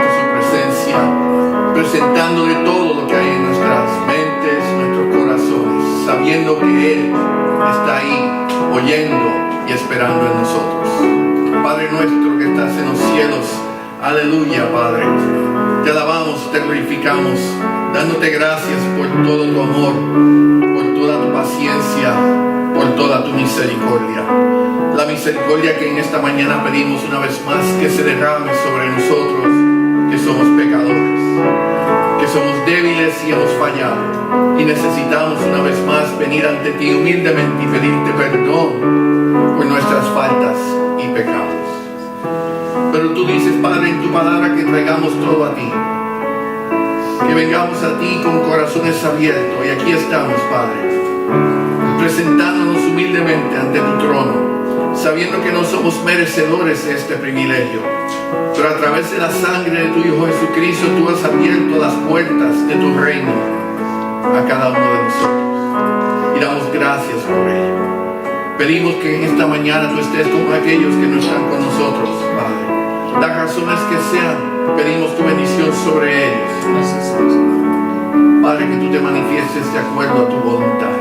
ante su presencia, presentándole todo lo que hay en nuestras mentes, nuestros corazones, sabiendo que Él está ahí, oyendo y esperando en nosotros. Padre nuestro que estás en los cielos, aleluya, Padre. Te alabamos, te glorificamos, dándote gracias por todo tu amor, por toda tu paciencia, por toda tu misericordia. La misericordia que en esta mañana pedimos una vez más que se derrame sobre nosotros, que somos pecadores, que somos débiles y hemos fallado. Y necesitamos una vez más venir ante ti humildemente y pedirte perdón por nuestras faltas y pecados. Pero tú dices, Padre, en tu palabra que traigamos todo a ti, que vengamos a ti con corazones abiertos. Y aquí estamos, Padre, presentándonos humildemente ante tu trono, sabiendo que no somos merecedores de este privilegio, pero a través de la sangre de tu Hijo Jesucristo tú has abierto las puertas de tu reino a cada uno de nosotros, y damos gracias por ello. Pedimos que en esta mañana tú estés con aquellos que no están con nosotros, Padre. Las razones que sean, pedimos tu bendición sobre ellos. Padre, que tú te manifiestes de acuerdo a tu voluntad.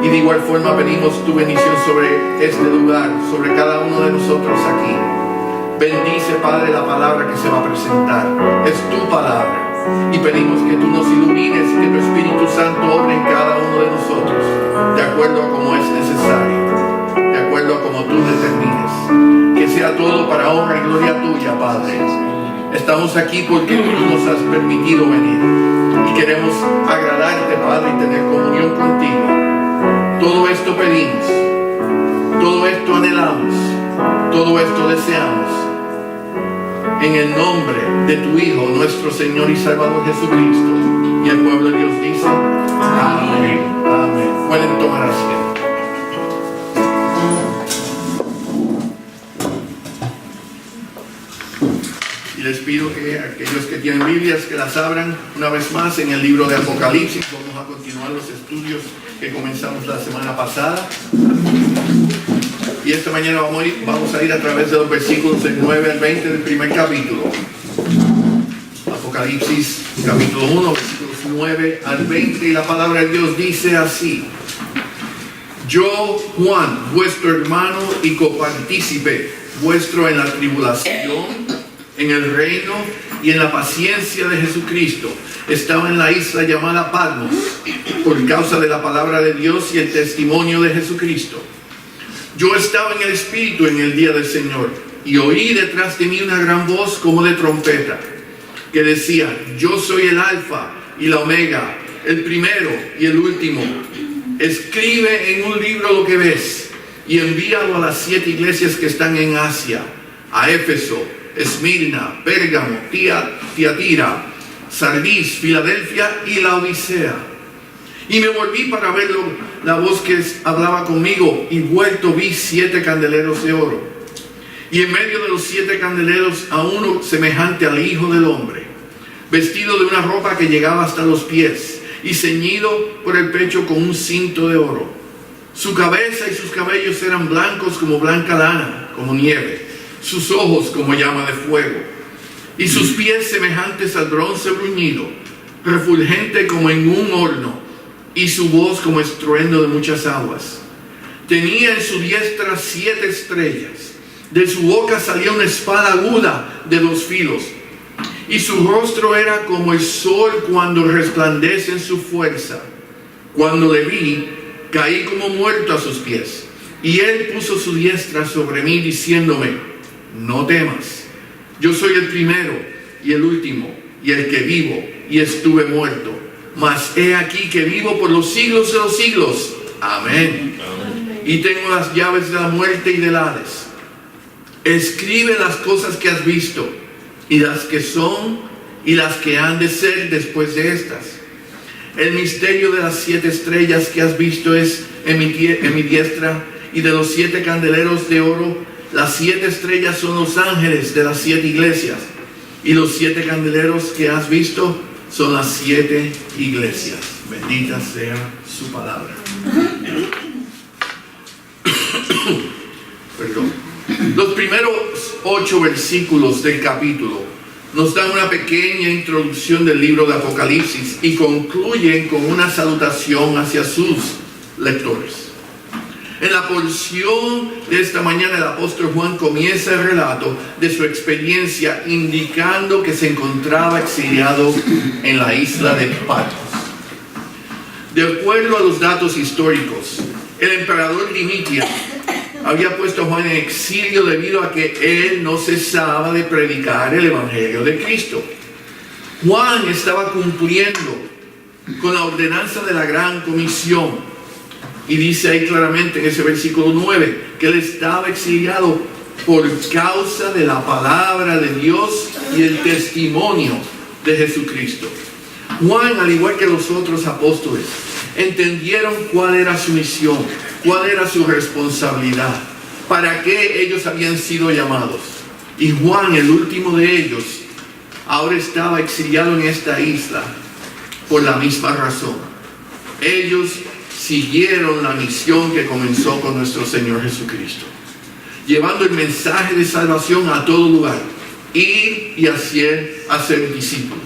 Y de igual forma pedimos tu bendición sobre este lugar, sobre cada uno de nosotros aquí. Bendice, Padre, la palabra que se va a presentar. Es tu palabra. Y pedimos que tú nos ilumines y que tu Espíritu Santo obre en cada uno de nosotros, de acuerdo a como es necesario, de acuerdo a como tú determines. Que sea todo para honra y gloria tuya, Padre. Estamos aquí porque tú nos has permitido venir. Y queremos agradarte, Padre, y tener comunión contigo. Todo esto pedimos, todo esto anhelamos, todo esto deseamos, en el nombre de tu Hijo, nuestro Señor y Salvador Jesucristo. Y el pueblo de Dios dice, amén, amén. Pueden tomar asiento. Y les pido que aquellos que tienen Biblias, que las abran una vez más en el libro de Apocalipsis. Vamos a continuar los estudios que comenzamos la semana pasada. Y esta mañana vamos a ir a través de los versículos del 9 al 20 del primer capítulo. Apocalipsis capítulo 1, versículos 9 al 20. Y la palabra de Dios dice así: Yo, Juan, vuestro hermano y copartícipe vuestro en la tribulación, en el reino y en la paciencia de Jesucristo, estaba en la isla llamada Patmos por causa de la palabra de Dios y el testimonio de Jesucristo. Yo estaba en el Espíritu en el día del Señor y oí detrás de mí una gran voz como de trompeta que decía: Yo soy el Alfa y la Omega, el primero y el último. Escribe en un libro lo que ves y envíalo a las 7 iglesias que están en Asia: a Éfeso, Esmirna, Pérgamo, Tiatira, Sardis, Filadelfia y Laodicea. Y me volví para ver la voz que hablaba conmigo, y vuelto vi 7 candeleros de oro. Y en medio de los 7 candeleros a uno semejante al Hijo del Hombre, vestido de una ropa que llegaba hasta los pies, y ceñido por el pecho con un cinto de oro. Su cabeza y sus cabellos eran blancos como blanca lana, como nieve, sus ojos como llama de fuego, y sus pies semejantes al bronce bruñido, refulgente como en un horno, y su voz como estruendo de muchas aguas. Tenía en su diestra 7 estrellas, de su boca salía una espada aguda de 2 filos, y su rostro era como el sol cuando resplandece en su fuerza. Cuando le vi, caí como muerto a sus pies, y él puso su diestra sobre mí diciéndome: No temas, yo soy el primero y el último y el que vivo y estuve muerto, mas he aquí que vivo por los siglos de los siglos. Amén. Amén. Y tengo las llaves de la muerte y del Hades. Escribe las cosas que has visto, y las que son y las que han de ser después de estas. El misterio de las 7 estrellas que has visto es en mi diestra, y de los 7 candeleros de oro, las 7 estrellas son los ángeles de las 7 iglesias, y los 7 candeleros que has visto son las 7 iglesias. Bendita sea su palabra. Perdón. Los primeros 8 versículos del capítulo nos dan una pequeña introducción del libro de Apocalipsis y concluyen con una salutación hacia sus lectores. En la porción de esta mañana el apóstol Juan comienza el relato de su experiencia indicando que se encontraba exiliado en la isla de Patmos. De acuerdo a los datos históricos, el emperador Dimitrios había puesto a Juan en exilio debido a que él no cesaba de predicar el evangelio de Cristo. Juan estaba cumpliendo con la ordenanza de la gran comisión y dice ahí claramente en ese versículo 9 que él estaba exiliado por causa de la palabra de Dios y el testimonio de Jesucristo. Juan, al igual que los otros apóstoles, entendieron cuál era su misión, cuál era su responsabilidad, para qué ellos habían sido llamados. Y Juan, el último de ellos, ahora estaba exiliado en esta isla por la misma razón. Ellos siguieron la misión que comenzó con nuestro Señor Jesucristo, llevando el mensaje de salvación a todo lugar, ir y hacer discípulos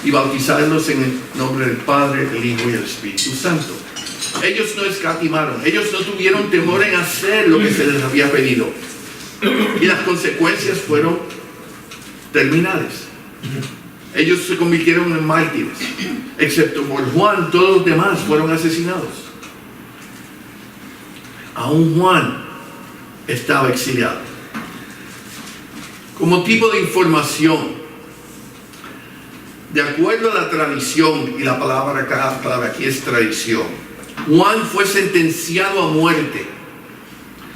y bautizarlos en el nombre del Padre, el Hijo y el Espíritu Santo. Ellos no escatimaron, ellos no tuvieron temor en hacer lo que se les había pedido, y las consecuencias fueron terminales. Ellos se convirtieron en mártires. Excepto por Juan, todos los demás fueron asesinados. Aún Juan estaba exiliado. Como tipo de información, de acuerdo a la tradición, y la palabra aquí es tradición, Juan fue sentenciado a muerte,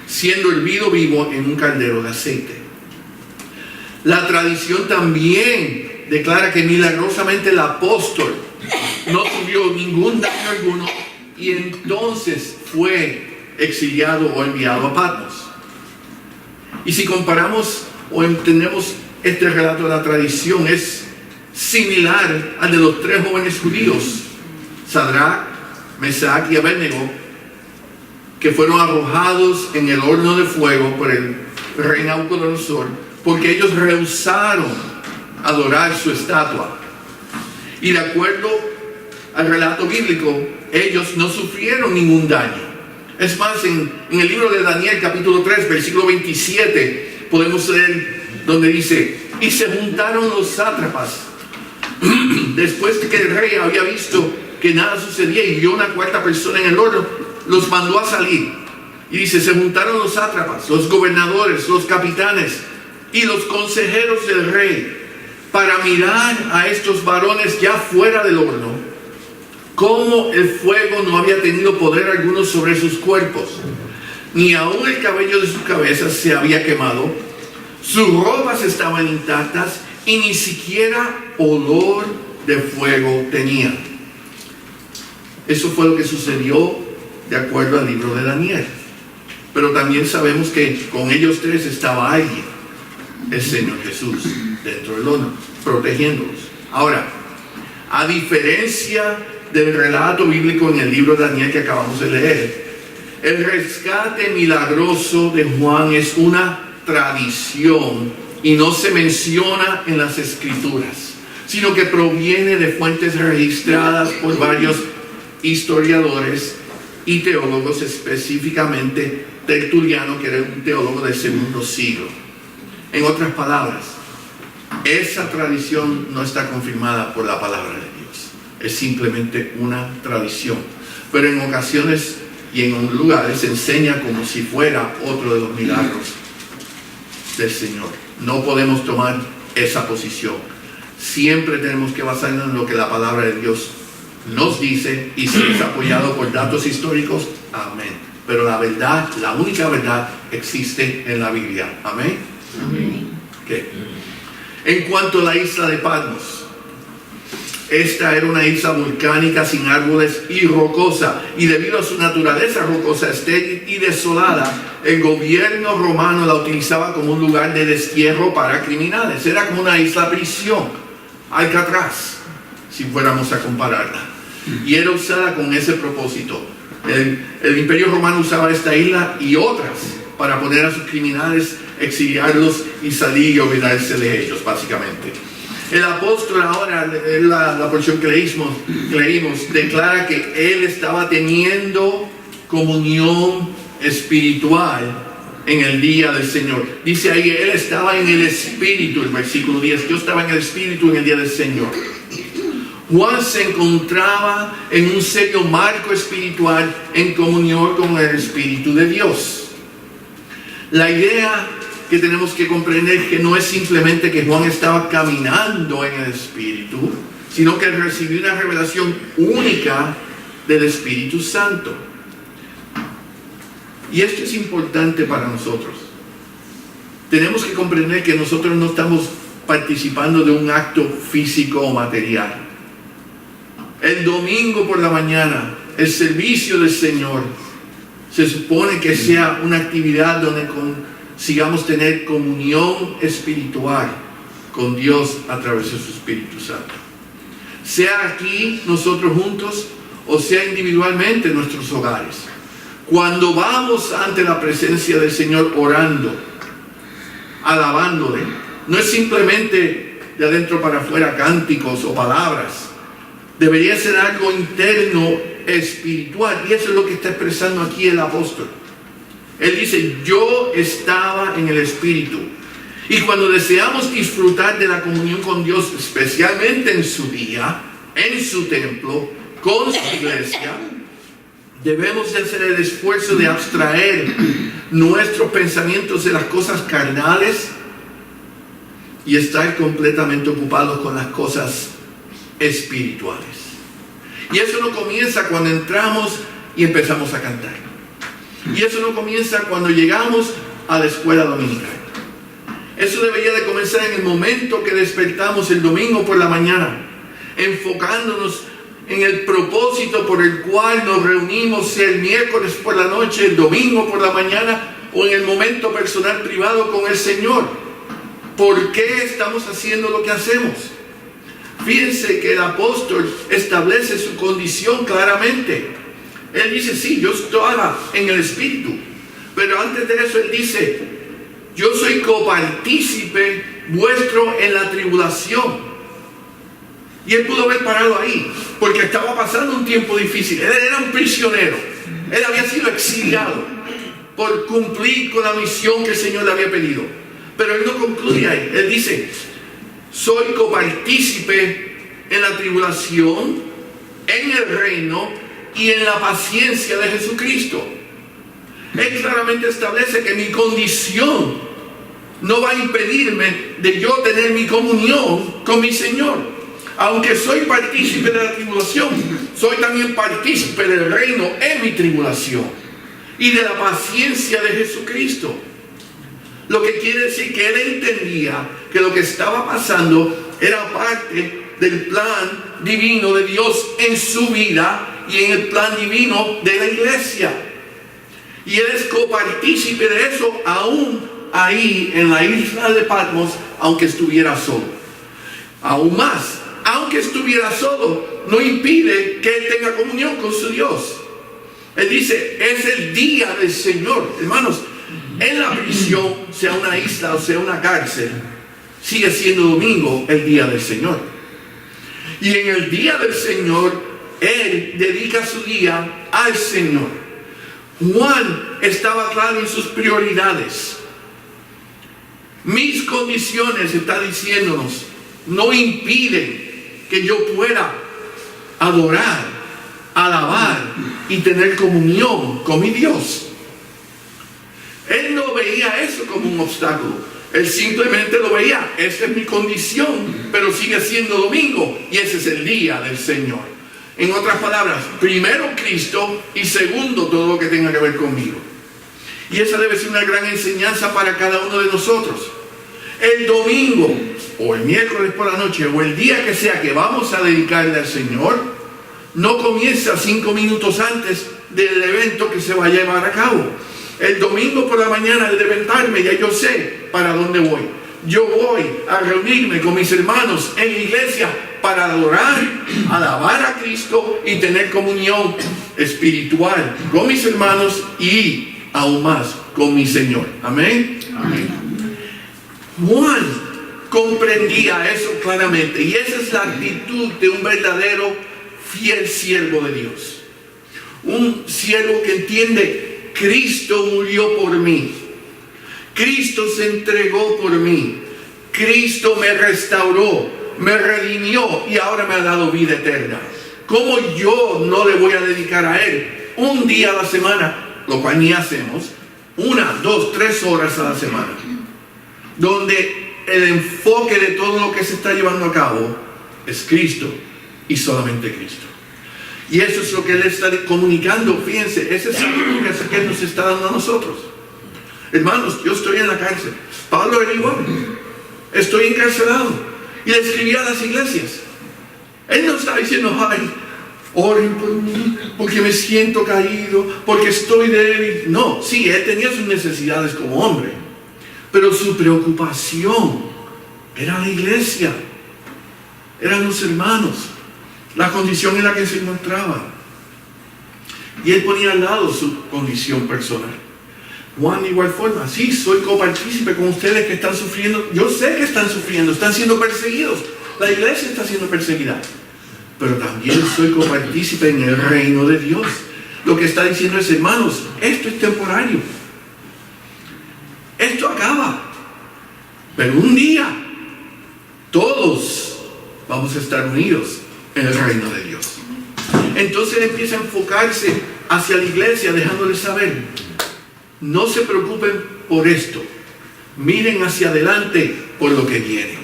siendo hervido vivo en un caldero de aceite. La tradición también declara que milagrosamente el apóstol no sufrió ningún daño alguno y entonces fue exiliado o enviado a Patmos. Y si comparamos o entendemos este relato de la tradición, es similar al de los tres jóvenes judíos, Sadrach, Mesach y Abednego, que fueron arrojados en el horno de fuego por el rey Nabucodonosor, porque ellos rehusaron adorar su estatua. Y de acuerdo al relato bíblico, ellos no sufrieron ningún daño. Es más, en el libro de Daniel, capítulo 3, versículo 27, podemos leer donde dice: y se juntaron los sátrapas después de que el rey había visto que nada sucedía y vio una cuarta persona en el horno, los mandó a salir. Y dice: se juntaron los sátrapas, los gobernadores, los capitanes y los consejeros del rey para mirar a estos varones ya fuera del horno, cómo el fuego no había tenido poder alguno sobre sus cuerpos, ni aún el cabello de sus cabezas se había quemado, sus ropas estaban intactas y ni siquiera olor de fuego tenían. Eso fue lo que sucedió de acuerdo al libro de Daniel. Pero también sabemos que con ellos tres estaba alguien, el Señor Jesús, dentro del horno, protegiéndolos. Ahora, a diferencia del relato bíblico en el libro de Daniel que acabamos de leer, el rescate milagroso de Juan es una tradición y no se menciona en las escrituras, sino que proviene de fuentes registradas por varios historiadores y teólogos, específicamente Tertuliano, que era un teólogo del segundo siglo. En otras palabras, esa tradición no está confirmada por la palabra de Dios, es simplemente una tradición, pero en ocasiones y en lugares se enseña como si fuera otro de los milagros del Señor. No podemos tomar esa posición. Siempre tenemos que basarnos en lo que la palabra de Dios nos dice, y si es apoyado por datos históricos, amén. Pero la verdad, la única verdad, existe en la Biblia. Amén. Amén. Okay. En cuanto a la isla de Patmos, esta era una isla volcánica sin árboles y rocosa, y debido a su naturaleza rocosa, estéril y desolada, el gobierno romano la utilizaba como un lugar de destierro para criminales. Era como una isla prisión, Alcatraz, si fuéramos a compararla, y era usada con ese propósito. El imperio romano usaba esta isla y otras para poner a sus criminales exiliarlos y salir y olvidarse de ellos, básicamente. El apóstol ahora, en la porción que leímos, declara que él estaba teniendo comunión espiritual en el día del Señor. Dice ahí, él estaba en el Espíritu, el versículo 10, yo estaba en el Espíritu en el día del Señor. Juan se encontraba en un serio marco espiritual en comunión con el Espíritu de Dios. La idea que tenemos que comprender es que no es simplemente que Juan estaba caminando en el Espíritu, sino que recibió una revelación única del Espíritu Santo. Y esto es importante para nosotros. Tenemos que comprender que nosotros no estamos participando de un acto físico o material. El domingo por la mañana, el servicio del Señor, se supone que sea una actividad donde sigamos tener comunión espiritual con Dios a través de su Espíritu Santo. Sea aquí nosotros juntos o sea individualmente en nuestros hogares. Cuando vamos ante la presencia del Señor orando, alabándole, no es simplemente de adentro para afuera cánticos o palabras. Debería ser algo interno, espiritual. Y eso es lo que está expresando aquí el apóstol. Él dice, yo estaba en el Espíritu. Y cuando deseamos disfrutar de la comunión con Dios, especialmente en su día, en su templo, con su iglesia, debemos de hacer el esfuerzo de abstraer nuestros pensamientos de las cosas carnales y estar completamente ocupados con las cosas espirituales. Y eso no comienza cuando entramos y empezamos a cantar. Y eso no comienza cuando llegamos a la escuela dominical. Eso debería de comenzar en el momento que despertamos el domingo por la mañana, enfocándonos en el propósito por el cual nos reunimos, sea el miércoles por la noche, el domingo por la mañana o en el momento personal privado con el Señor. ¿Por qué estamos haciendo lo que hacemos? Fíjense que el apóstol establece su condición claramente. Él dice, sí, yo estaba en el Espíritu, pero antes de eso él dice, yo soy copartícipe vuestro en la tribulación. Y él pudo haber parado ahí, porque estaba pasando un tiempo difícil. Él era un prisionero. Él había sido exiliado por cumplir con la misión que el Señor le había pedido. Pero él no concluye ahí. Él dice, soy copartícipe en la tribulación, en el reino y en la paciencia de Jesucristo. Él claramente establece que mi condición no va a impedirme de yo tener mi comunión con mi Señor. Aunque soy partícipe de la tribulación, soy también partícipe del reino en mi tribulación y de la paciencia de Jesucristo. Lo que quiere decir que él entendía que lo que estaba pasando era parte del plan divino de Dios en su vida y en el plan divino de la iglesia. Y él es copartícipe de eso aún ahí en la isla de Patmos, aunque estuviera solo. Aún más, aunque estuviera solo, no impide que él tenga comunión con su Dios. Él dice, es el día del Señor. Hermanos, en la prisión, sea una isla o sea una cárcel, sigue siendo domingo el día del Señor. Y en el día del Señor, él dedica su día al Señor. Juan estaba claro en sus prioridades. Mis condiciones, está diciéndonos, no impiden que yo pueda adorar, alabar y tener comunión con mi Dios. Él no veía eso como un obstáculo. Él simplemente lo veía, esa es mi condición, pero sigue siendo domingo y ese es el día del Señor. En otras palabras, primero Cristo y segundo todo lo que tenga que ver conmigo. Y esa debe ser una gran enseñanza para cada uno de nosotros. El domingo o el miércoles por la noche o el día que sea que vamos a dedicarle al Señor, no comienza 5 minutos antes del evento que se va a llevar a cabo. El domingo por la mañana al levantarme ya yo sé para dónde voy. Yo voy a reunirme con mis hermanos en la iglesia para adorar, alabar a Cristo y tener comunión espiritual con mis hermanos y aún más con mi Señor. Amén. Amén. Juan comprendía eso claramente, y esa es la actitud de un verdadero fiel siervo de Dios. Un siervo que entiende: Cristo murió por mí, Cristo se entregó por mí, Cristo me restauró, me redimió y ahora me ha dado vida eterna. ¿Cómo yo no le voy a dedicar a Él un día a la semana, lo cual ni hacemos, 1, 2, 3 horas a la semana, donde el enfoque de todo lo que se está llevando a cabo es Cristo y solamente Cristo? Y eso es lo que Él está comunicando. Fíjense, esa es la comunicación que Él nos está dando a nosotros. Hermanos, yo estoy en la cárcel. Pablo era igual. Estoy encarcelado. Y le escribía a las iglesias. Él no está diciendo: ay, oren por mí, porque me siento caído, porque estoy débil. No, sí, él tenía sus necesidades como hombre, pero su preocupación era la iglesia, eran los hermanos, la condición en la que se encontraba. Y él ponía al lado su condición personal. Juan de igual forma: sí, soy copartícipe con ustedes que están sufriendo. Yo sé que están sufriendo, están siendo perseguidos. La iglesia está siendo perseguida. Pero también soy copartícipe en el reino de Dios. Lo que está diciendo es: hermanos, esto es temporario. Esto acaba. Pero un día todos vamos a estar unidos en el reino de Dios. Entonces empieza a enfocarse hacia la iglesia, dejándoles saber: no se preocupen por esto, miren hacia adelante por lo que viene,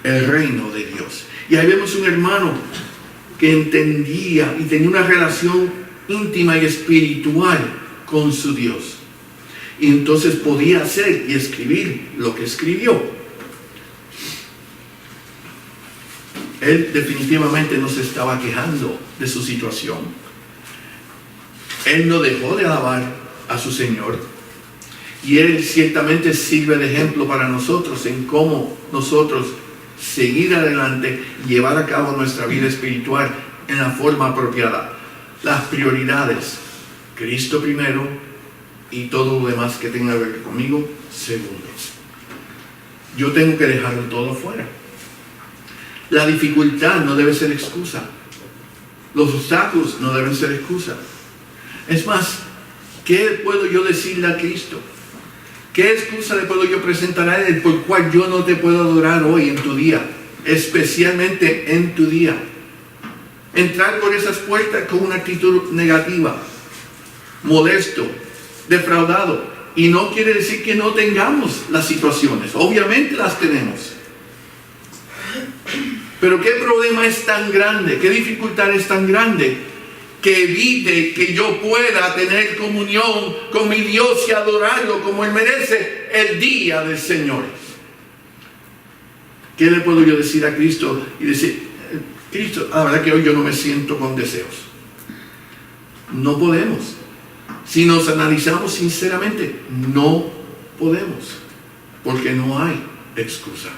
el reino de Dios. Y ahí vemos un hermano que entendía y tenía una relación íntima y espiritual con su Dios, y entonces podía hacer y escribir lo que escribió. Él definitivamente no se estaba quejando de su situación. Él no dejó de alabar a su Señor, y Él ciertamente sirve de ejemplo para nosotros en cómo nosotros seguir adelante, llevar a cabo nuestra vida espiritual en la forma apropiada. Las prioridades: Cristo primero y todo lo demás que tenga que ver conmigo segundo. Yo tengo que dejarlo todo afuera. La dificultad no debe ser excusa, los obstáculos no deben ser excusa. Es más, ¿qué puedo yo decirle a Cristo? ¿Qué excusa le puedo yo presentar a Él por cual yo no te puedo adorar hoy en tu día? Especialmente en tu día. Entrar por esas puertas con una actitud negativa, molesto, defraudado. Y no quiere decir que no tengamos las situaciones. Obviamente las tenemos. Pero ¿qué problema es tan grande? ¿Qué dificultad es tan grande que evite que yo pueda tener comunión con mi Dios y adorarlo como Él merece el día del Señor? ¿Qué le puedo yo decir a Cristo y decir: Cristo, la verdad que hoy yo no me siento con deseos? No podemos. Si nos analizamos sinceramente, no podemos, porque no hay excusa.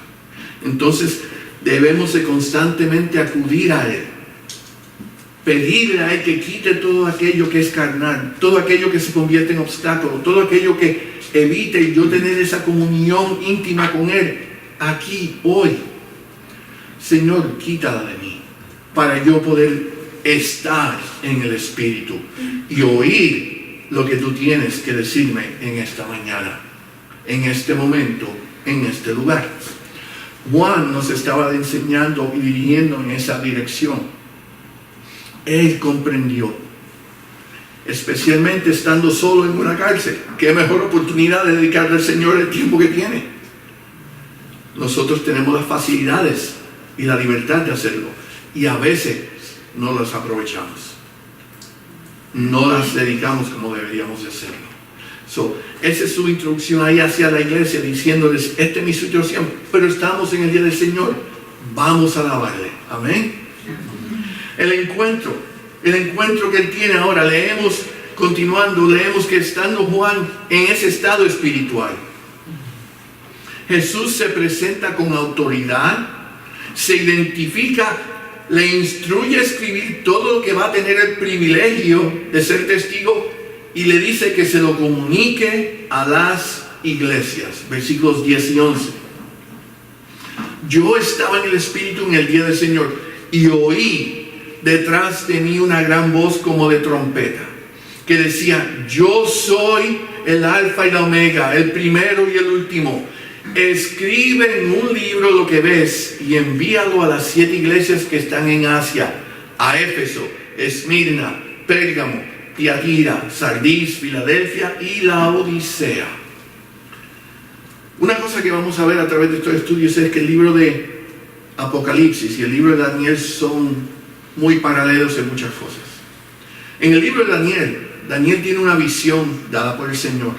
Entonces debemos de constantemente acudir a Él, pedirle a Él que quite todo aquello que es carnal, todo aquello que se convierte en obstáculo, todo aquello que evite yo tener esa comunión íntima con Él aquí, hoy. Señor, quítala de mí, para yo poder estar en el Espíritu y oír lo que tú tienes que decirme en esta mañana, en este momento, en este lugar. Juan nos estaba enseñando y dirigiendo en esa dirección. Él comprendió, especialmente estando solo en una cárcel, qué mejor oportunidad de dedicarle al Señor el tiempo que tiene. Nosotros tenemos las facilidades y la libertad de hacerlo, y a veces no las aprovechamos, no las dedicamos como deberíamos de hacerlo. Esa es su introducción ahí hacia la iglesia, diciéndoles: esta es mi situación, pero estamos en el día del Señor, vamos a alabarle. Amén. El encuentro que Él tiene ahora, leemos que estando Juan en ese estado espiritual, Jesús se presenta con autoridad, se identifica, le instruye a escribir todo lo que va a tener el privilegio de ser testigo, y le dice que se lo comunique a las iglesias. Versículos 10 y 11. yo estaba en el Espíritu en el día del Señor y oí detrás de mí una gran voz como de trompeta que decía: yo soy el Alfa y la Omega, el primero y el último. Escribe en un libro lo que ves y envíalo a las 7 iglesias que están en Asia: a Éfeso, Esmirna, Pérgamo, Tiatira, Sardis, Filadelfia y la Odisea. Una cosa que vamos a ver a través de estos estudios es que el libro de Apocalipsis y el libro de Daniel son muy paralelos en muchas cosas. En el libro de Daniel tiene una visión dada por el Señor,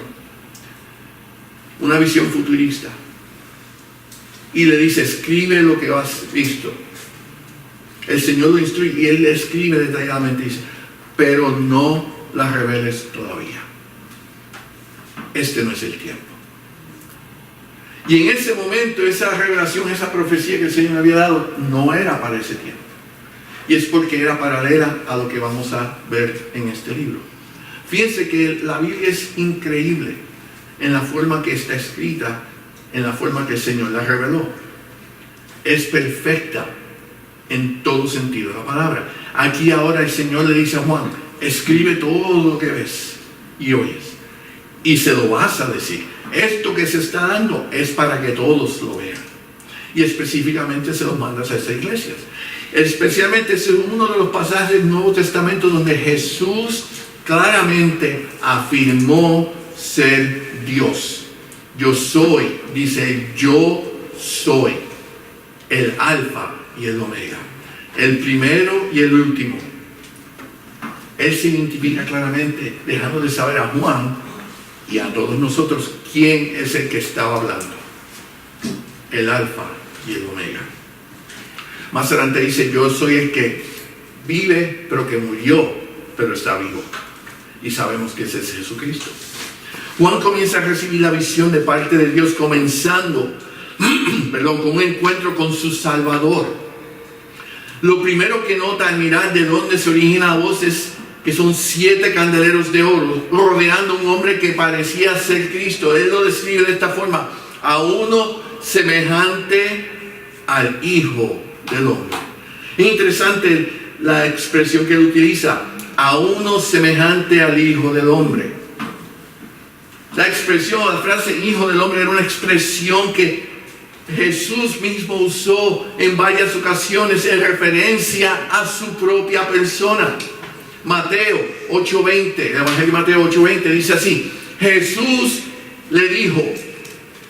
una visión futurista, y le dice: escribe lo que has visto. El Señor lo instruye y él le escribe detalladamente, dice: pero no la reveles todavía, este no es el tiempo. Y en ese momento, esa revelación, esa profecía que el Señor había dado, no era para ese tiempo. Y es porque era paralela a lo que vamos a ver en este libro. Fíjense que la Biblia es increíble en la forma que está escrita, en la forma que el Señor la reveló. Es perfecta en todo sentido de la palabra. Aquí ahora el Señor le dice a Juan: escribe todo lo que ves y oyes, y se lo vas a decir. Esto que se está dando es para que todos lo vean. Y específicamente se los mandas a esas iglesias. Especialmente es uno de los pasajes del Nuevo Testamento donde Jesús claramente afirmó ser Dios. Yo soy, dice, yo soy el Alfa y el Omega, el primero y el último. Él se identifica claramente, dejando de saber a Juan y a todos nosotros quién es el que estaba hablando: el Alfa y el Omega. Más adelante dice: yo soy el que vive, pero que murió, pero está vivo. Y sabemos que ese es Jesucristo. Juan comienza a recibir la visión de parte de Dios, comenzando con un encuentro con su Salvador. Lo primero que nota al mirar de dónde se origina la voz es que son 7 candeleros de oro rodeando a un hombre que parecía ser Cristo. Él lo describe de esta forma: a uno semejante al Hijo del Hombre. Es interesante la expresión que él utiliza: a uno semejante al Hijo del Hombre. La expresión, la frase Hijo del Hombre era una expresión que Jesús mismo usó en varias ocasiones en referencia a su propia persona. Mateo 8:20, el Evangelio de Mateo 8:20 dice así: Jesús le dijo,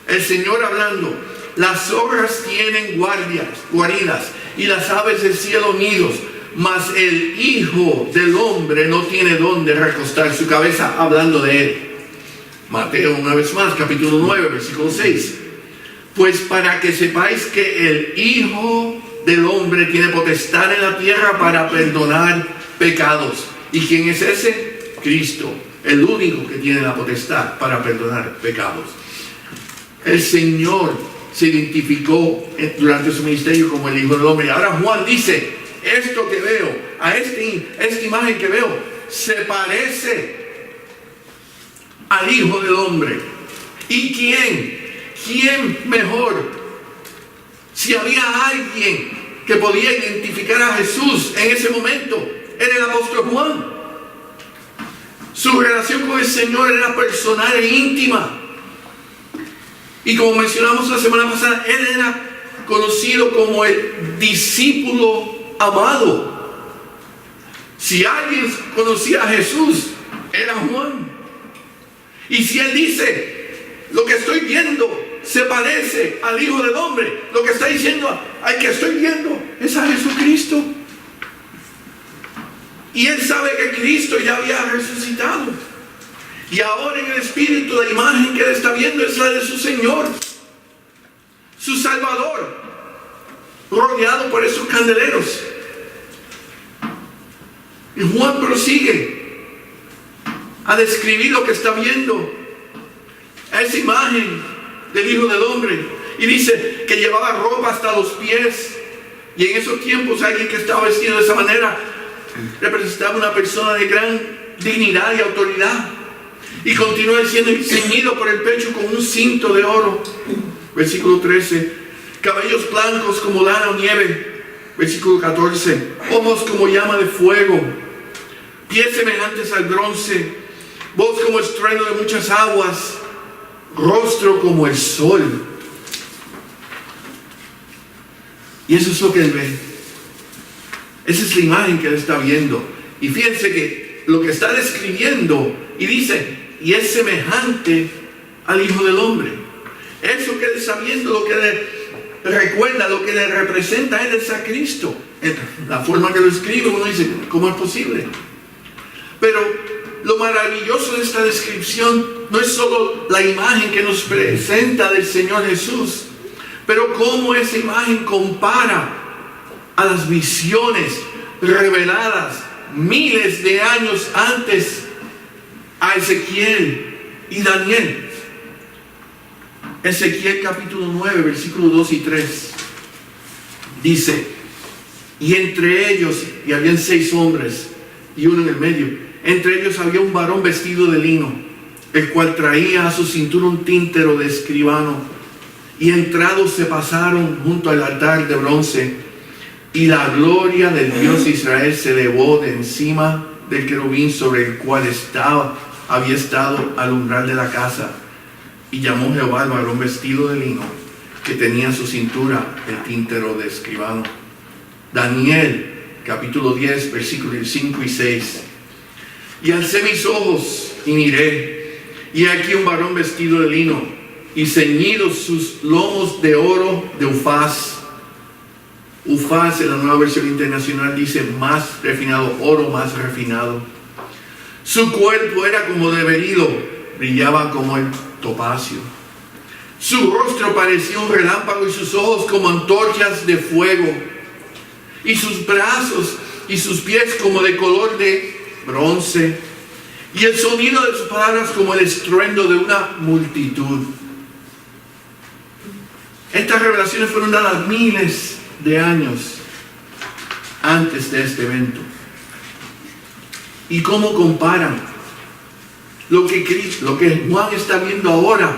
el Señor hablando: las zorras tienen guaridas y las aves del cielo nidos, mas el Hijo del Hombre no tiene dónde recostar su cabeza, hablando de él. Mateo, una vez más, capítulo 9, versículo 6. Pues para que sepáis que el Hijo del Hombre tiene potestad en la tierra para perdonar pecados. ¿Y quién es ese? Cristo, el único que tiene la potestad para perdonar pecados. El Señor se identificó durante su ministerio como el Hijo del Hombre. Ahora Juan dice: esto que veo, a esta imagen que veo, se parece al Hijo del Hombre. ¿Y quién mejor? Si había alguien que podía identificar a Jesús en ese momento, era el apóstol Juan. Su relación con el Señor era personal e íntima. Y como mencionamos la semana pasada, él era conocido como el discípulo amado. Si alguien conocía a Jesús, era Juan. Y si él dice: lo que estoy viendo se parece al Hijo del Hombre, lo que está diciendo al que estoy viendo es a Jesucristo. Y él sabe que Cristo ya había resucitado. Y ahora en el Espíritu la imagen que él está viendo es la de su Señor, su Salvador, rodeado por esos candeleros. Y Juan prosigue a describir lo que está viendo, esa imagen del Hijo del Hombre, y dice que llevaba ropa hasta los pies. Y en esos tiempos alguien que estaba vestido de esa manera representaba una persona de gran dignidad y autoridad. Y continúa diciendo: ceñido por el pecho con un cinto de oro. Versículo 13: cabellos blancos como lana o nieve. Versículo 14, ojos como llama de fuego, pies semejantes al bronce, voz como estruendo de muchas aguas, rostro como el sol. Y eso es lo que él ve. Esa es la imagen que él está viendo. Y fíjense que lo que está describiendo, y dice, y es semejante al Hijo del Hombre. Eso que él está viendo, lo que le recuerda, lo que le representa, él es a Cristo. La forma que lo escribe, uno dice, ¿cómo es posible? Pero lo maravilloso de esta descripción no es solo la imagen que nos presenta del Señor Jesús, pero cómo esa imagen compara a las visiones reveladas miles de años antes a Ezequiel y Daniel. Ezequiel capítulo 9, versículos 2 y 3 dice, y entre ellos, y habían 6 hombres y uno en el medio, entre ellos había un varón vestido de lino, el cual traía a su cintura un tíntero de escribano, y entrados se pasaron junto al altar de bronce, y la gloria del Dios de Israel se elevó de encima del querubín sobre el cual había estado al umbral de la casa. Y llamó Jehová al varón vestido de lino, que tenía en su cintura el tíntero de escribano. Daniel, capítulo 10, versículos 5 y 6. Y alcé mis ojos y miré, y aquí un varón vestido de lino, y ceñidos sus lomos de oro de Ufaz. Ufaz en la Nueva Versión Internacional dice más refinado, oro más refinado. Su cuerpo era como de berilo, brillaba como el topacio. Su rostro parecía un relámpago y sus ojos como antorchas de fuego. Y sus brazos y sus pies como de color de bronce. Y el sonido de sus palabras como el estruendo de una multitud. Estas revelaciones fueron dadas miles de años antes de este evento. ¿Y cómo comparan lo que Juan está viendo ahora?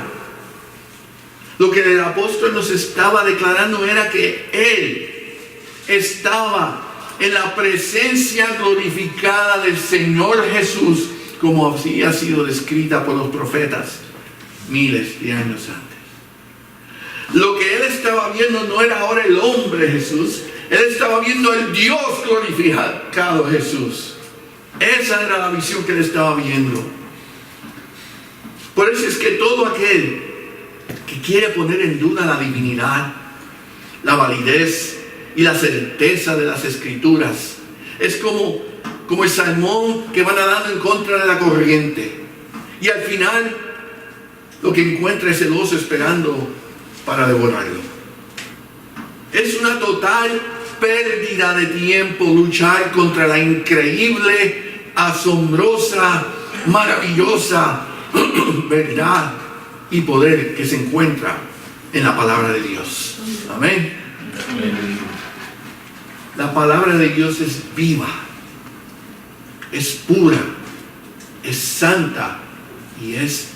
Lo que el apóstol nos estaba declarando era que él estaba en la presencia glorificada del Señor Jesús, como había sido descrita por los profetas miles de años antes. Lo que él estaba viendo no era ahora el hombre Jesús, él estaba viendo el Dios glorificado Jesús. Esa era la visión que él estaba viendo. Por eso es que todo aquel que quiere poner en duda la divinidad, la validez y la certeza de las Escrituras, es como el salmón que va nadando en contra de la corriente. Y al final lo que encuentra es el oso esperando para devorarlo. Es una total pérdida de tiempo luchar contra la increíble, asombrosa, maravillosa verdad y poder que se encuentra en la palabra de Dios. Amén. La palabra de Dios es viva, es pura, es santa y es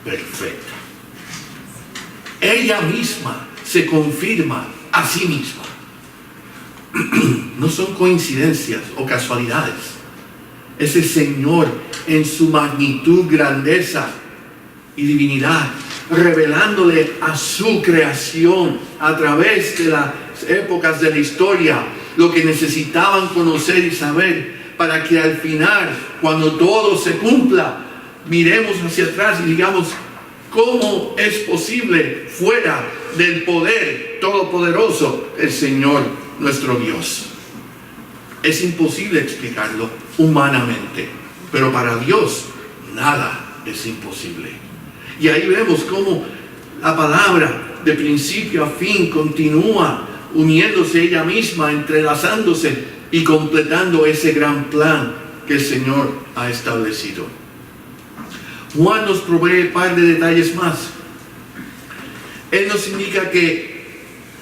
perfecta. Ella misma se confirma a sí misma. No son coincidencias o casualidades. Ese Señor en su magnitud, grandeza y divinidad, revelándole a su creación a través de las épocas de la historia lo que necesitaban conocer y saber, para que al final, cuando todo se cumpla, miremos hacia atrás y digamos, ¿cómo es posible fuera del poder todopoderoso el Señor nuestro Dios? Es imposible explicarlo humanamente, pero para Dios nada es imposible. Y ahí vemos cómo la palabra de principio a fin continúa uniéndose ella misma, entrelazándose y completando ese gran plan que el Señor ha establecido. Juan nos provee un par de detalles más. Él nos indica que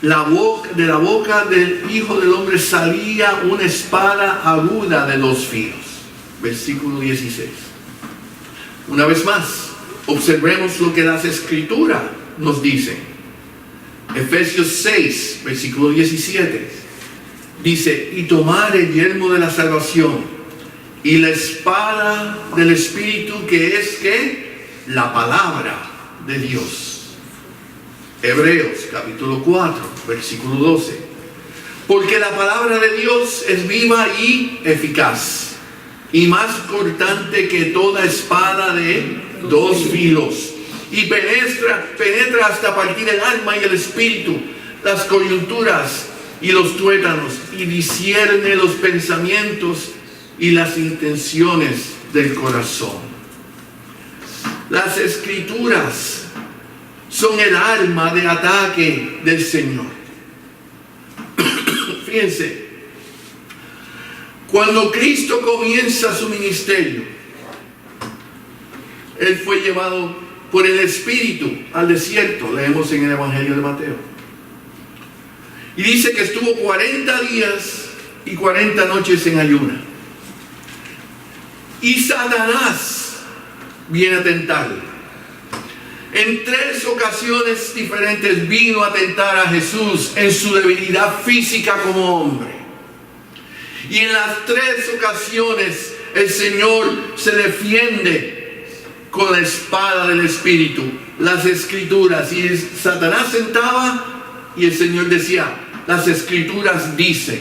de la boca del Hijo del Hombre salía una espada aguda de 2 filos. Versículo 16. Una vez más, observemos lo que las Escrituras nos dicen. Efesios 6, versículo 17, dice: y tomar el yelmo de la salvación y la espada del Espíritu, que es ¿qué? La palabra de Dios. Hebreos capítulo 4, versículo 12. Porque la palabra de Dios es viva y eficaz, y más cortante que toda espada de dos filos, y penetra hasta partir el alma y el espíritu, las coyunturas y los tuétanos, y discierne los pensamientos y las intenciones del corazón. Las escrituras son el arma de ataque del Señor. Fíjense, cuando Cristo comienza su ministerio, Él fue llevado por el Espíritu al desierto, leemos en el Evangelio de Mateo. Y dice que estuvo 40 días y 40 noches en ayuna. Y Satanás viene a tentarle. En 3 ocasiones diferentes vino a tentar a Jesús en su debilidad física como hombre. Y en las 3 ocasiones el Señor se defiende con la espada del Espíritu, las Escrituras. Y Satanás sentaba y el Señor decía: las Escrituras dicen.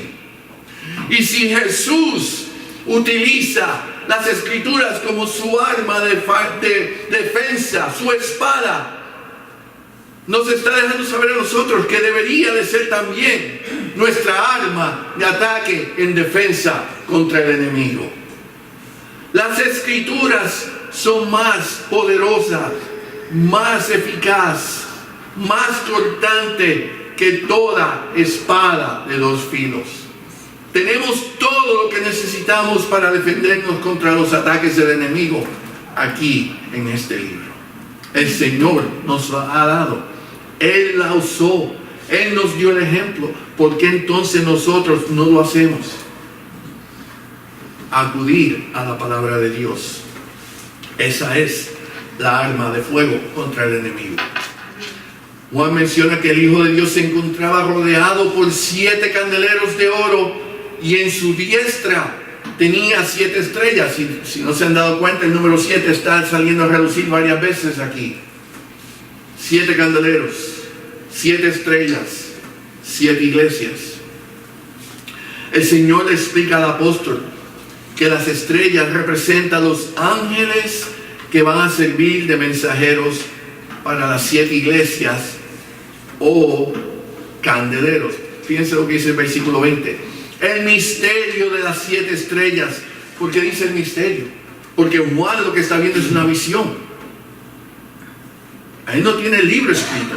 Y si Jesús utiliza las Escrituras como su arma de defensa, su espada, nos está dejando saber a nosotros que debería de ser también nuestra arma de ataque en defensa contra el enemigo. Las Escrituras son más poderosas, más eficaz, más cortante que toda espada de dos filos. Tenemos todo lo que necesitamos para defendernos contra los ataques del enemigo aquí en este libro. El Señor nos lo ha dado. Él la usó. Él nos dio el ejemplo. ¿Por qué entonces nosotros no lo hacemos? Acudir a la palabra de Dios. Esa es la arma de fuego contra el enemigo. Juan menciona que el Hijo de Dios se encontraba rodeado por 7 candeleros de oro, y en su diestra tenía 7 estrellas. Si no se han dado cuenta, el número 7 está saliendo a relucir varias veces aquí. 7 candeleros, 7 estrellas, 7 iglesias. El Señor le explica al apóstol que las estrellas representan los ángeles que van a servir de mensajeros para las 7 iglesias o candeleros. Fíjense lo que dice el versículo 20. El misterio de las 7 estrellas. ¿Por qué dice el misterio? Porque Juan lo que está viendo es una visión. Él no tiene el libro escrito.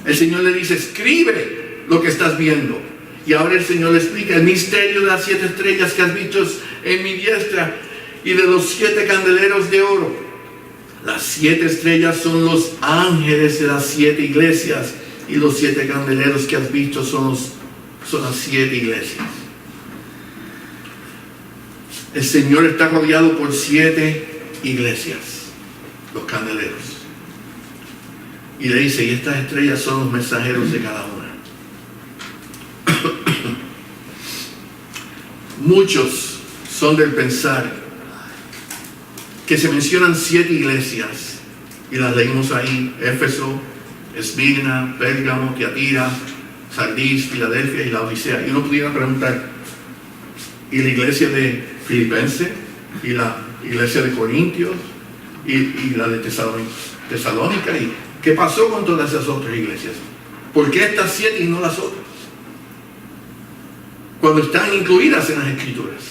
El Señor le dice: escribe lo que estás viendo. Y ahora el Señor le explica el misterio de las 7 estrellas que has visto en mi diestra y de los 7 candeleros de oro. Las 7 estrellas son los ángeles de las 7 iglesias, y los 7 candeleros que has visto son las 7 iglesias. El Señor está rodeado por 7 iglesias, los candeleros. Y le dice: y estas estrellas son los mensajeros de cada una. Muchos son del pensar que se mencionan 7 iglesias, y las leímos ahí: Éfeso, Esmirna, Pérgamo, Tiatira, Sardis, Filadelfia y la Odisea. Y uno pudiera preguntar: ¿y la iglesia de Filipenses? ¿Y la iglesia de Corintios? ¿Y la de Tesalónica? ¿Y qué pasó con todas esas otras iglesias? ¿Por qué estas 7 y no las otras? Cuando están incluidas en las Escrituras.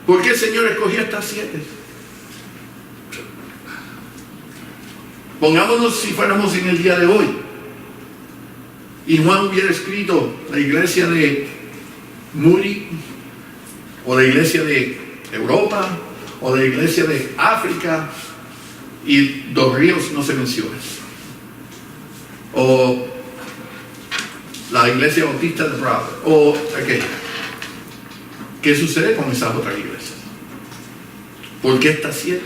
¿Por qué el Señor escogió estas 7? Pongámonos si fuéramos en el día de hoy y Juan hubiera escrito la iglesia de Muri, o la iglesia de Europa, o la iglesia de África, y Dos Ríos no se menciona, o la iglesia bautista de Bravo, o aquella. ¿Qué sucede con esas otras iglesias? ¿Por qué estas 7?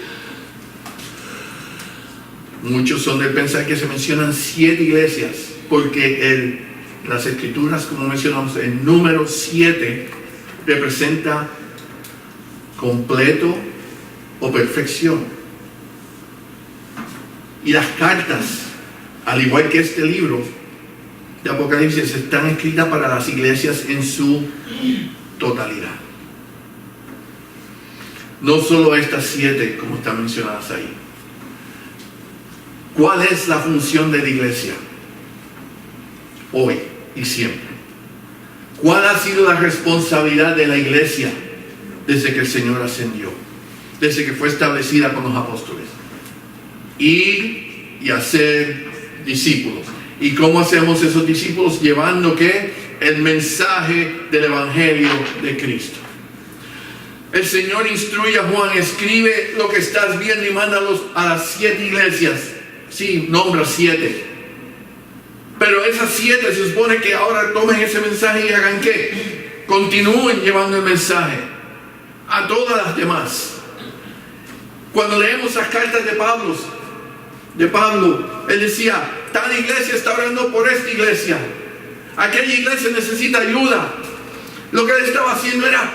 Muchos son de pensar que se mencionan 7 iglesias porque las escrituras, como mencionamos, el número 7 representa completo o perfección. Y las cartas, al igual que este libro de Apocalipsis, están escritas para las iglesias en su totalidad. No solo estas 7 como están mencionadas ahí. ¿Cuál es la función de la iglesia hoy y siempre? ¿Cuál ha sido la responsabilidad de la iglesia desde que el Señor ascendió? Desde que fue establecida con los apóstoles. Ir y hacer discípulos. ¿Y cómo hacemos esos discípulos? Llevando ¿qué? El mensaje del Evangelio de Cristo. El Señor instruye a Juan, escribe lo que estás viendo y mándalos a las 7 iglesias. Sí, nombra 7. Pero esas 7 se supone que ahora tomen ese mensaje y hagan ¿qué? Continúen llevando el mensaje a todas las demás. Cuando leemos las cartas de Pablo, él decía, tal iglesia está orando por esta iglesia. Aquella iglesia necesita ayuda. Lo que él estaba haciendo era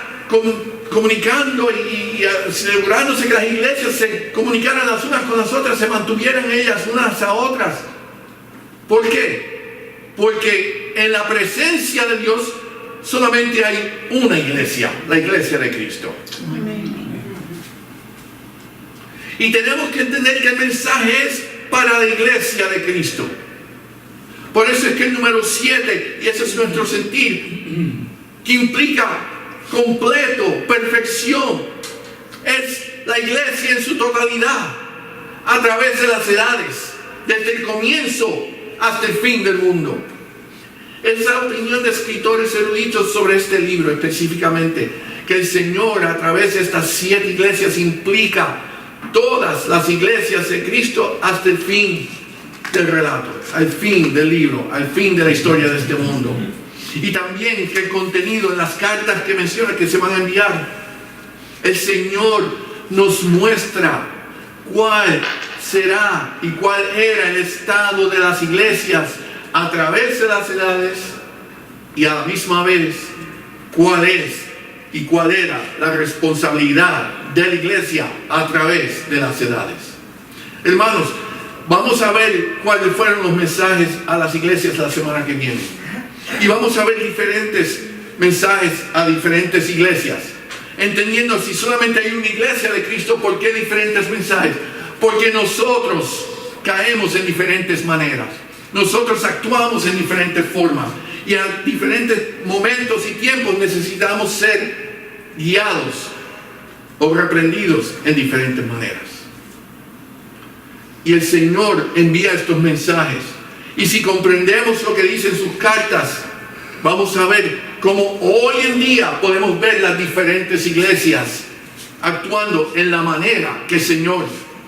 comunicando y asegurándose que las iglesias se comunicaran las unas con las otras, se mantuvieran ellas unas a otras. ¿Por qué? Porque en la presencia de Dios solamente hay una iglesia, la iglesia de Cristo. Y tenemos que entender que el mensaje es para la iglesia de Cristo. Por eso es que el número 7, y ese es nuestro sentir, que implica completo, perfección, es la iglesia en su totalidad, a través de las edades, desde el comienzo hasta el fin del mundo. Es la opinión de escritores eruditos sobre este libro específicamente, que el Señor a través de estas 7 iglesias implica todas las iglesias de Cristo hasta el fin del relato, al fin del libro, al fin de la historia de este mundo. Y también que el contenido en las cartas que menciona que se van a enviar, el Señor nos muestra cuál será y cuál era el estado de las iglesias a través de las edades, y a la misma vez cuál es y cuál era la responsabilidad de la iglesia a través de las edades. Hermanos, vamos a ver cuáles fueron los mensajes a las iglesias la semana que viene. Y vamos a ver diferentes mensajes a diferentes iglesias. Entendiendo si solamente hay una iglesia de Cristo, ¿por qué diferentes mensajes? Porque nosotros caemos en diferentes maneras. Nosotros actuamos en diferentes formas. Y a diferentes momentos y tiempos necesitamos ser guiados o reprendidos en diferentes maneras. Y el Señor envía estos mensajes. Y si comprendemos lo que dicen sus cartas, vamos a ver cómo hoy en día podemos ver las diferentes iglesias actuando en la manera que el Señor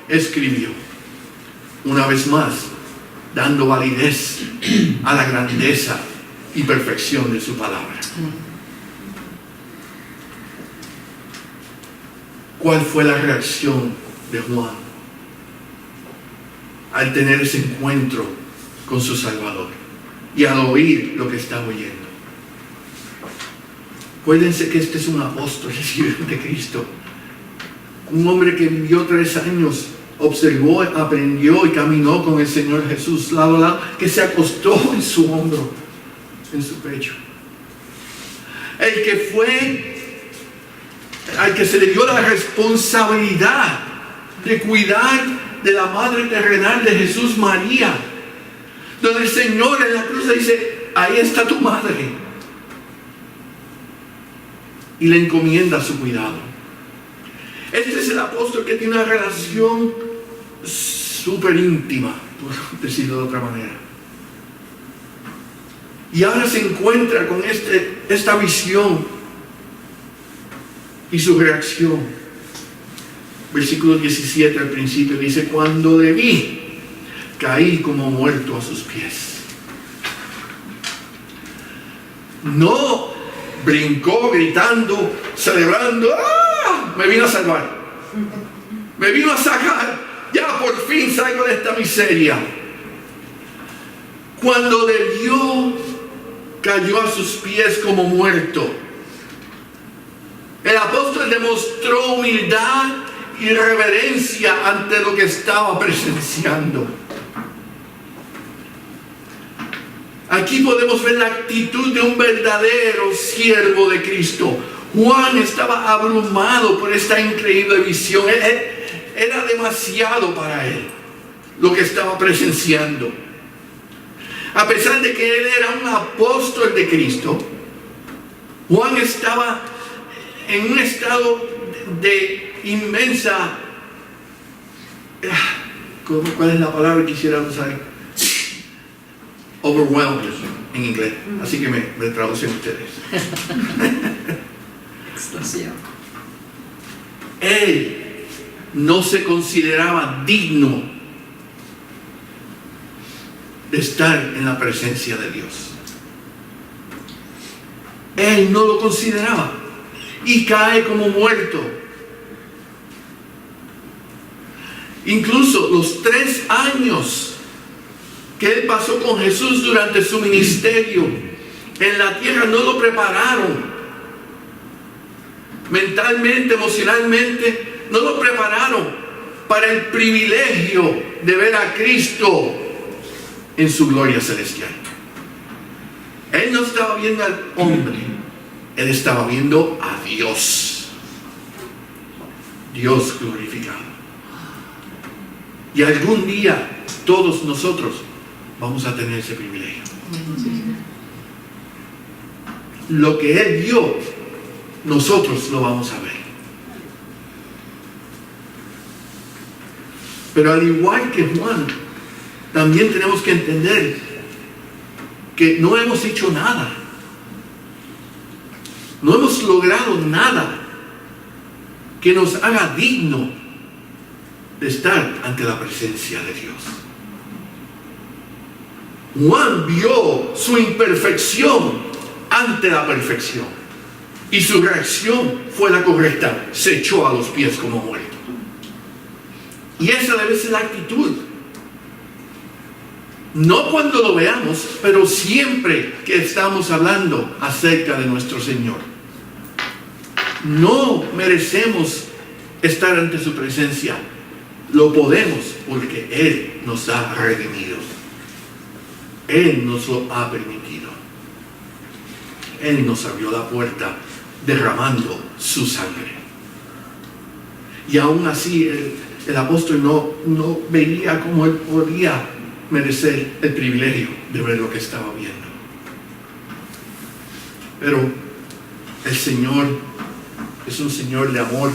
escribió. Una vez más, dando validez a la grandeza y perfección de su palabra. ¿Cuál fue la reacción de Juan al tener ese encuentro con su Salvador y al oír lo que estaba oyendo? Acuérdense que este es un apóstol de Cristo, un hombre que vivió 3 años, observó, aprendió y caminó con el Señor Jesús lado a lado, que se acostó en su hombro, en su pecho. El que fue, al que se le dio la responsabilidad de cuidar de la madre terrenal de Jesús, María, donde el Señor en la cruz le dice, ahí está tu madre, y le encomienda su cuidado. Este es el apóstol que tiene una relación súper íntima, por decirlo de otra manera. Y ahora se encuentra con esta visión y su reacción. Versículo 17 al principio dice, cuando le vi, caí como muerto a sus pies. No brincó gritando, celebrando, ¡ah! Me vino a salvar, me vino a sacar, ya por fin salgo de esta miseria. Cuando le vio, cayó a sus pies como muerto. El apóstol demostró humildad y reverencia ante lo que estaba presenciando. Aquí podemos ver la actitud de un verdadero siervo de Cristo. Juan estaba abrumado por esta increíble visión. Era demasiado para él lo que estaba presenciando. A pesar de que él era un apóstol de Cristo, Juan estaba en un estado de inmensa... ¿Cuál es la palabra que quisiera usar? Overwhelmed en inglés. Así que me traducen ustedes. Explosión. Él no se consideraba digno de estar en la presencia de Dios. Él no lo consideraba y cae como muerto. Incluso los 3 años que él pasó con Jesús durante su ministerio en la tierra no lo prepararon mentalmente, emocionalmente, no lo prepararon para el privilegio de ver a Cristo en su gloria celestial. Él no estaba viendo al hombre, él estaba viendo a Dios, Dios glorificado. Y algún día todos nosotros vamos a tener ese privilegio. Lo que él vio, nosotros lo vamos a ver. Pero al igual que Juan, también tenemos que entender que no hemos hecho nada. No hemos logrado nada que nos haga digno de estar ante la presencia de Dios. Juan vio su imperfección ante la perfección y su reacción fue la correcta. Se echó a los pies como muerto. Y esa debe ser la actitud. No cuando lo veamos, pero siempre que estamos hablando acerca de nuestro Señor. No merecemos estar ante su presencia. Lo podemos porque Él nos ha redimido. Él nos lo ha permitido. Él nos abrió la puerta derramando su sangre. Y aún así el apóstol no veía cómo él podía merecer el privilegio de ver lo que estaba viendo. Pero el Señor es un Señor de amor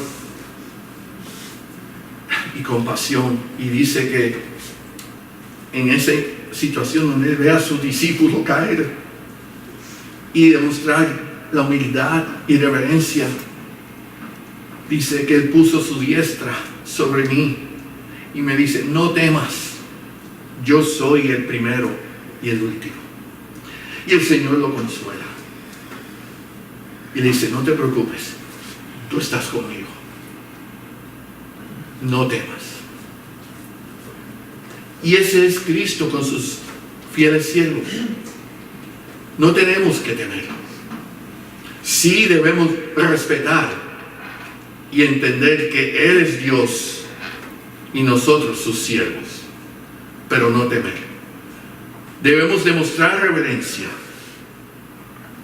y compasión, y dice que en esa situación donde él ve a sus discípulos caer y demostrar la humildad y reverencia, dice que él puso su diestra sobre mí y me dice: no temas, yo soy el primero y el último. Y el Señor lo consuela y le dice: no te preocupes, tú estás conmigo, no temas. Y ese es Cristo con sus fieles siervos. No tenemos que temer. Sí debemos respetar y entender que Él es Dios y nosotros sus siervos, pero no temer. Debemos demostrar reverencia.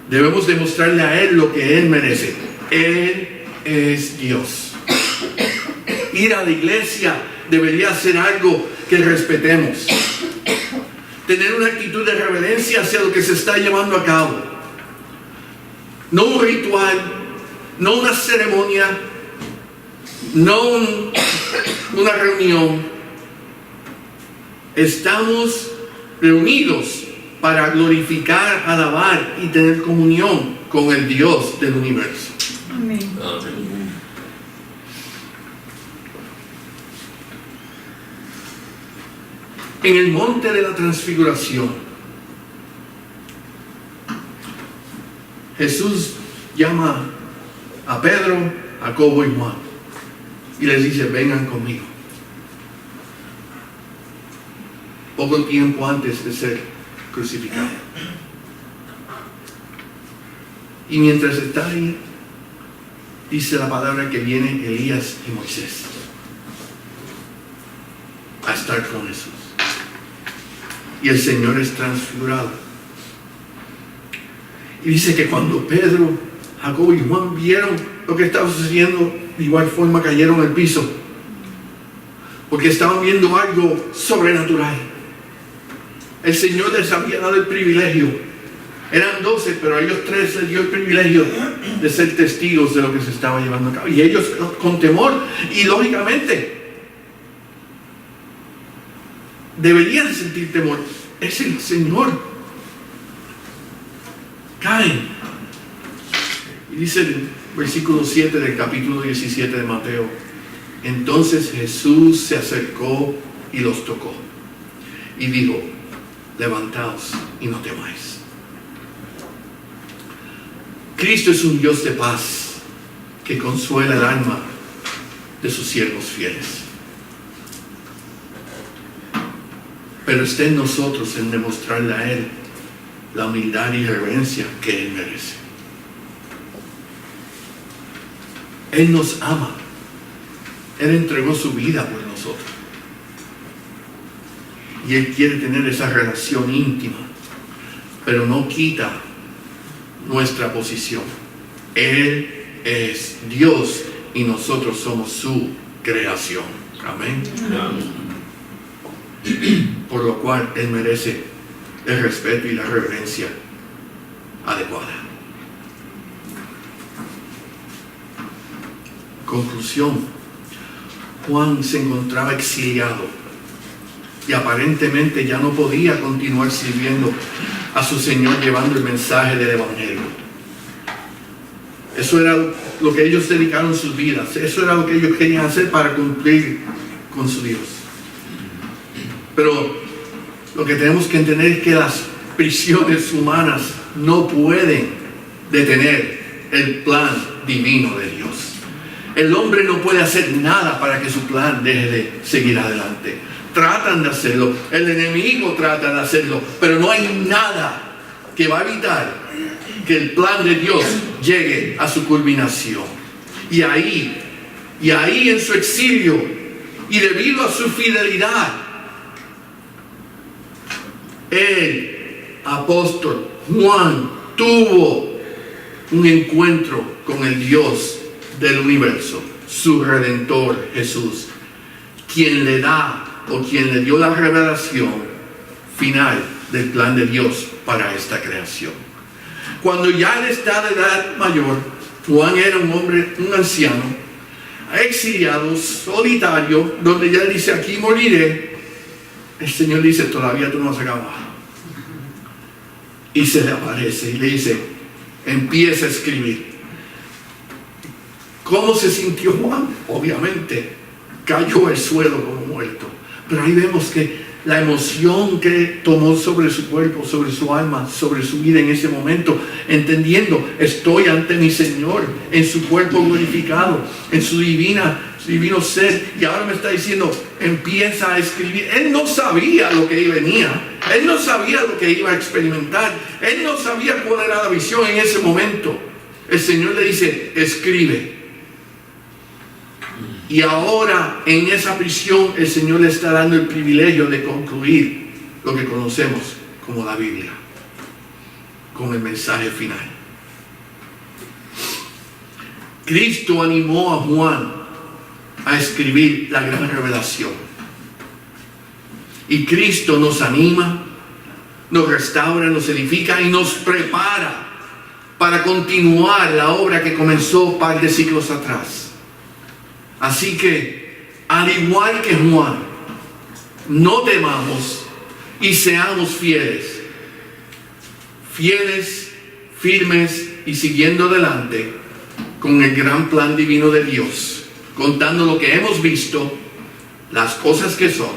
Debemos demostrarle a Él lo que Él merece. Él es Dios. Ir a la iglesia debería ser algo que respetemos. Tener una actitud de reverencia hacia lo que se está llevando a cabo. No un ritual, no una ceremonia, no una reunión. Estamos reunidos para glorificar, alabar y tener comunión con el Dios del universo. Amén. En el monte de la transfiguración, Jesús llama a Pedro, a Jacobo y Juan y les dice: vengan conmigo. Poco tiempo antes de ser crucificado. Y mientras está ahí, dice la palabra que viene Elías y Moisés a estar con Jesús. Y el Señor es transfigurado. Y dice que cuando Pedro, Jacobo y Juan vieron lo que estaba sucediendo, de igual forma cayeron al piso. Porque estaban viendo algo sobrenatural. El Señor les había dado el privilegio. Eran 12, pero a ellos 3 les dio el privilegio de ser testigos de lo que se estaba llevando a cabo. Y ellos con temor y lógicamente deberían sentir temor. Es el Señor. Caen. Y dice el versículo 7 del capítulo 17 de Mateo: entonces Jesús se acercó y los tocó y dijo: levantaos y no temáis. Cristo es un Dios de paz que consuela el alma de sus siervos fieles. Pero está en nosotros en demostrarle a Él la humildad y reverencia que Él merece. Él nos ama. Él entregó su vida por nosotros. Y Él quiere tener esa relación íntima, pero no quita nuestra posición. Él es Dios y nosotros somos su creación. Amén. Por lo cual Él merece el respeto y la reverencia adecuada. Conclusión: Juan se encontraba exiliado y aparentemente ya no podía continuar sirviendo a su Señor llevando el mensaje del Evangelio. Eso era lo que ellos dedicaron sus vidas. Eso era lo que ellos querían hacer para cumplir con su Dios. Pero lo que tenemos que entender es que las prisiones humanas no pueden detener el plan divino de Dios. El hombre no puede hacer nada para que su plan deje de seguir adelante. Tratan de hacerlo, el enemigo trata de hacerlo, pero no hay nada que va a evitar que el plan de Dios llegue a su culminación. Y ahí en su exilio, y debido a su fidelidad, el apóstol Juan tuvo un encuentro con el Dios del universo, su Redentor Jesús, quien le da o quien le dio la revelación final del plan de Dios para esta creación. Cuando ya él está de edad mayor, Juan era un hombre, un anciano, exiliado, solitario, donde ya dice: aquí moriré. El Señor dice: todavía tú no has acabado. Y se le aparece y le dice: empieza a escribir. ¿Cómo se sintió Juan? Obviamente cayó al suelo como muerto. Pero ahí vemos que la emoción que tomó sobre su cuerpo, sobre su alma, sobre su vida en ese momento, entendiendo: estoy ante mi Señor en su cuerpo glorificado, en su divino ser, y ahora me está diciendo: empieza a escribir. Él no sabía lo que venía, él no sabía lo que iba a experimentar, él no sabía cuál era la visión en ese momento. El Señor le dice: escribe. Y ahora en esa prisión el Señor le está dando el privilegio de concluir lo que conocemos como la Biblia, con el mensaje final. Cristo animó a Juan a escribir la gran revelación. Y Cristo nos anima, nos restaura, nos edifica y nos prepara para continuar la obra que comenzó un par de siglos atrás. Así que, al igual que Juan, no temamos y seamos fieles. Fieles, firmes y siguiendo adelante con el gran plan divino de Dios, contando lo que hemos visto, las cosas que son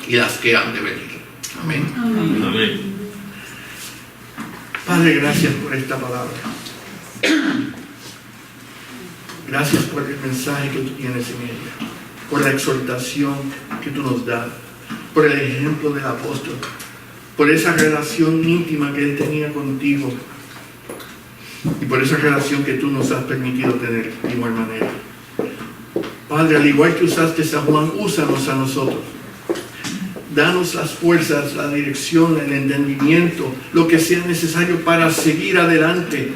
y las que han de venir. Amén. Amén. Amén. Padre, gracias por esta palabra. Gracias por el mensaje que tú tienes en ella, por la exhortación que tú nos das, por el ejemplo del apóstol, por esa relación íntima que Él tenía contigo y por esa relación que tú nos has permitido tener de igual manera. Padre, al igual que usaste a Juan, úsanos a nosotros. Danos las fuerzas, la dirección, el entendimiento, lo que sea necesario para seguir adelante,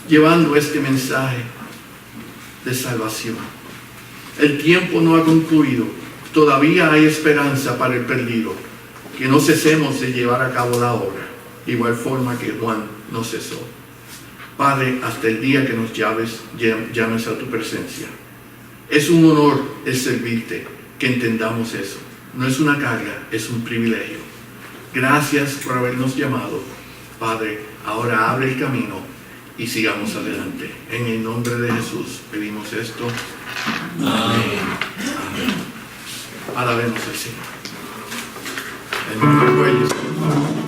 llevando este mensaje de salvación. El tiempo no ha concluido. Todavía hay esperanza para el perdido. Que no cesemos de llevar a cabo la obra, de igual forma que Juan no cesó. Padre, hasta el día que nos llames a tu presencia. Es un honor el servirte, que entendamos eso. No es una carga, es un privilegio. Gracias por habernos llamado. Padre, ahora abre el camino y sigamos adelante. En el nombre de Jesús pedimos esto. Amén. Amén. Alabemos al Señor. En nombre de Dios.